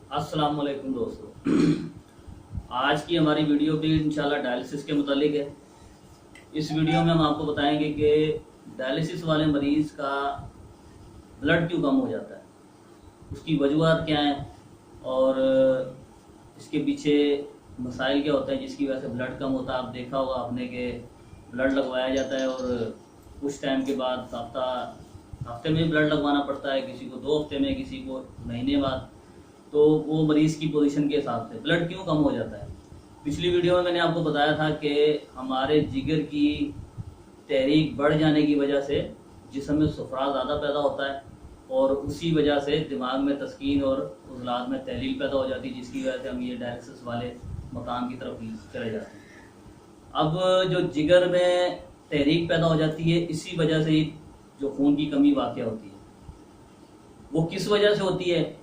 अस्सलाम वालेकुम दोस्तों। आज की हमारी वीडियो भी इंशाल्लाह डायलिसिस के मुतालिक है। इस वीडियो में हम आपको बताएंगे कि डायलिसिस वाले मरीज़ का ब्लड क्यों कम हो जाता है, उसकी वजूहत क्या हैं और इसके पीछे मसाइल क्या होते हैं जिसकी वजह से ब्लड कम होता है। आप देखा होगा आपने कि ब्लड लगवाया जाता है और कुछ टाइम के बाद हफ्ते में ब्लड लगवाना पड़ता है, किसी को 2 हफ्ते में, किसी को महीने बाद। तो वो मरीज़ की पोजीशन के हिसाब से ब्लड क्यों कम हो जाता है। पिछली वीडियो में मैंने आपको बताया था कि हमारे जिगर की तहरीक बढ़ जाने की वजह से जिस्म में सुफरा ज़्यादा पैदा होता है और उसी वजह से दिमाग में तस्कीन और उज़लात में तहलील पैदा हो जाती है, जिसकी वजह से हम ये डायलिसिस वाले मकाम की तरफ चले जाते हैं। अब जो जिगर में तहरीक पैदा हो जाती है, इसी वजह से जो खून की कमी वाक़या होती है, वो किस वजह से होती है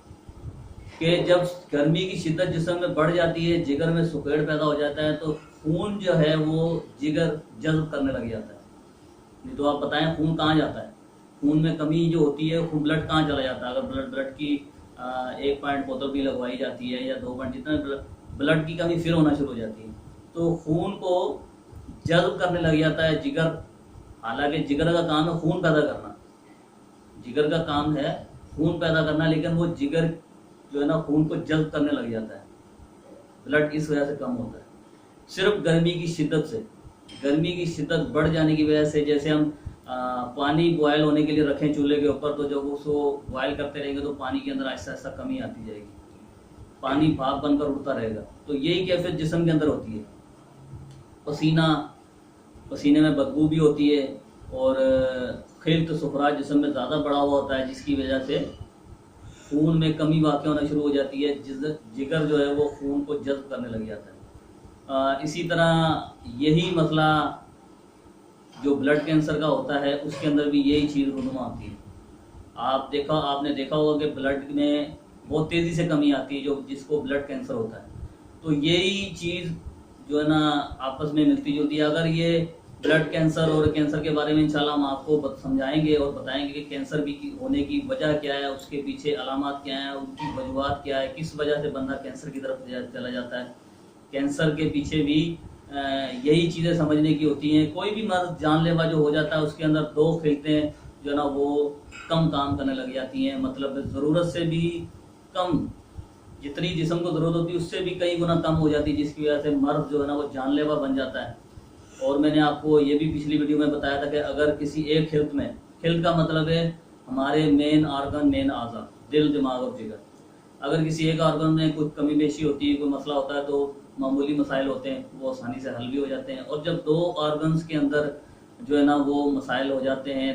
कि जब गर्मी की शिद्दत जिस्म में बढ़ जाती है, जिगर में सुखेड़ पैदा हो जाता है, तो खून जो है वो जिगर जज्ब करने लग जाता है। नहीं तो आप बताएं खून कहाँ जाता है, खून में कमी जो होती है, खून ब्लड कहाँ चला जाता है। अगर ब्लड की 1 पॉइंट बोतल भी लगवाई जाती है या 2 पॉइंट, जितना ब्लड की कमी फिर होना शुरू हो जाती है, तो खून को जज्ब करने लग जाता है जिगर। हालांकि जिगर का काम है खून पैदा करना, जिगर का काम है खून पैदा करना, लेकिन वो जिगर जो है ना खून को जज्ब करने लग जाता है, ब्लड इस वजह से कम होता है। सिर्फ गर्मी की शिद्दत से, गर्मी की शिद्दत बढ़ जाने की वजह से, जैसे हम पानी बॉयल होने के लिए रखें चूल्हे के ऊपर, तो जब उसको बॉयल करते रहेंगे तो पानी के अंदर आहिस्ता आहिस्ता कमी आती जाएगी, पानी भाप बनकर उड़ता रहेगा। तो यही कैफियत जिस्म के अंदर होती है। पसीने में बदबू भी होती है और खिल्त सुफरा जिस्म में ज़्यादा बढ़ा हुआ होता है, जिसकी वजह से खून में कमी वाक़या होना शुरू हो जाती है। जिगर जो है वो खून को जज्ब करने लग जाता है। इसी तरह यही मसला जो ब्लड कैंसर का होता है, उसके अंदर भी यही चीज़ रुनुमा आती है। आपने देखा होगा कि ब्लड में बहुत तेज़ी से कमी आती है, जो जिसको ब्लड कैंसर होता है। तो यही चीज़ जो है ना आपस में मिलती जुलती है। अगर ये ब्लड कैंसर और कैंसर के बारे में इंशाल्लाह हम आपको समझाएंगे और बताएंगे कि कैंसर भी होने की वजह क्या है, उसके पीछे अलामात क्या हैं, उनकी वजूहत क्या है, किस वजह से बंदा कैंसर की तरफ चला जाता है। कैंसर के पीछे भी यही चीज़ें समझने की होती हैं। कोई भी मर्ज जानलेवा जो हो जाता है, उसके अंदर 2 खिलतें जो है ना वो कम काम करने लग जाती हैं, मतलब ज़रूरत से भी कम, जितनी जिस्म को ज़रूरत होती है उससे भी कई गुना कम हो जाती है, जिसकी वजह से मर्ज जो है ना वो जानलेवा बन जाता है। और मैंने आपको ये भी पिछली वीडियो में बताया था कि अगर किसी एक खिल्त में, खिल्त का मतलब है हमारे मेन आर्गन, मेन आज़ा, दिल, दिमाग और जिगर, अगर किसी एक आर्गन में कुछ कमी बेशी होती है, कोई मसला होता है, तो मामूली मसाइल होते हैं, वो आसानी से हल भी हो जाते हैं। और जब 2 ऑर्गन्स के अंदर जो है ना वो मसाइल हो जाते हैं,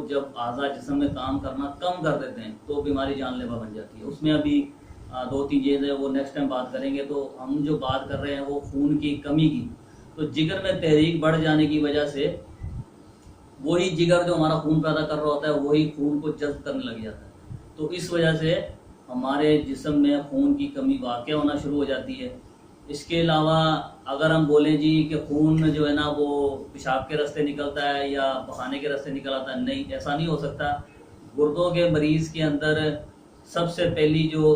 जब आज़ा जिस्म में काम करना कम कर देते हैं, तो बीमारी जानलेवा बन जाती है। उसमें अभी 2-3 चीज़ें हैं, वो नेक्स्ट टाइम बात करेंगे। तो हम जो बात कर रहे हैं वो खून की कमी की। तो जिगर में तहरीक बढ़ जाने की वजह से वही जिगर जो हमारा खून पैदा कर रहा होता है, वही खून को जज्ब करने लग जाता है। तो इस वजह से हमारे जिस्म में खून की कमी वाक़या होना शुरू हो जाती है। इसके अलावा अगर हम बोलें जी कि खून जो है ना वो पेशाब के रास्ते निकलता है या बहाने के रास्ते निकल आता है, नहीं, ऐसा नहीं हो सकता। गुर्दों के मरीज़ के अंदर सबसे पहली जो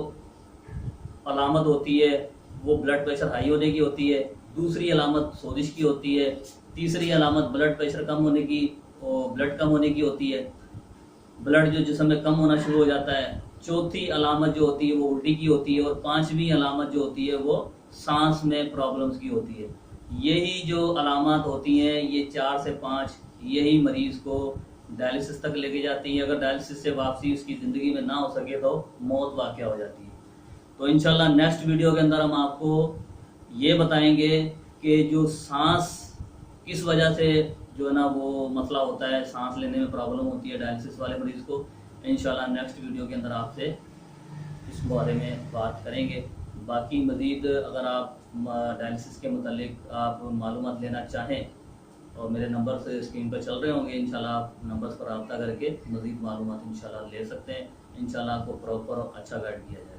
अलामत होती है वो ब्लड प्रेशर हाई होने की होती है, दूसरी अलामत सोजिश की होती है, तीसरी अलामत ब्लड प्रेशर कम होने की और ब्लड कम होने की होती है, ब्लड जो जिस्म में कम होना शुरू हो जाता है, चौथी अलामत जो होती है वो उल्टी की होती है, और 5वीं अलामत जो होती है वो सांस में प्रॉब्लम्स की होती है। यही जो अलामत होती हैं, ये 4 से 5, यही मरीज़ को डायलिसिस तक लेके जाती हैं। अगर डायलिसिस से वापसी उसकी ज़िंदगी में ना हो सके तो मौत वाक़या हो जाती है। तो इंशाल्लाह नेक्स्ट वीडियो के अंदर हम आपको ये बताएंगे कि जो सांस किस वजह से जो है ना वो मसला होता है, सांस लेने में प्रॉब्लम होती है डायलिसिस वाले मरीज़ को। इंशाल्लाह नेक्स्ट वीडियो के अंदर आपसे इस बारे में बात करेंगे। बाकी मज़ीद अगर आप डायलिसिस के मुतालिक आप मालूमात लेना चाहें, और मेरे नंबर से स्क्रीन पर चल रहे होंगे, इंशाल्लाह आप नंबर्स पर रब्ता करके मज़ीद मालूमात इंशाल्लाह ले सकते हैं। इंशाल्लाह आपको प्रॉपर अच्छा गाइड किया जाए।